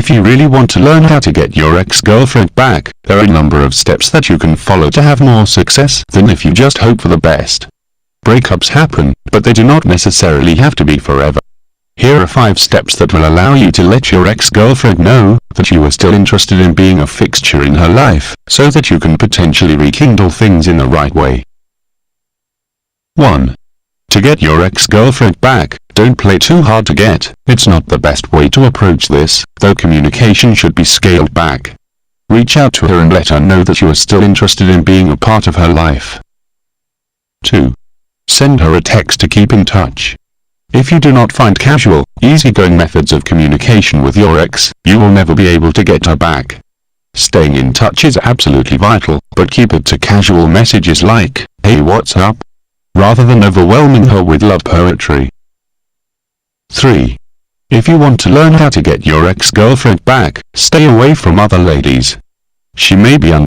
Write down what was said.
If you really want to learn how to get your ex-girlfriend back, there are a number of steps that you can follow to have more success than if you just hope for the best. Breakups happen, but they do not necessarily have to be forever. Here are 5 steps that will allow you to let your ex-girlfriend know that you are still interested in being a fixture in her life, so that you can potentially rekindle things in the right way. 1. To get your ex-girlfriend back, don't play too hard to get. It's not the best way to approach this, though communication should be scaled back. Reach out to her and let her know that you are still interested in being a part of her life. 2. Send her a text to keep in touch. If you do not find casual, easygoing methods of communication with your ex, you will never be able to get her back. Staying in touch is absolutely vital, but keep it to casual messages like, "Hey, what's up?" rather than overwhelming her with love poetry. 3. If you want to learn how to get your ex-girlfriend back, stay away from other ladies. She may be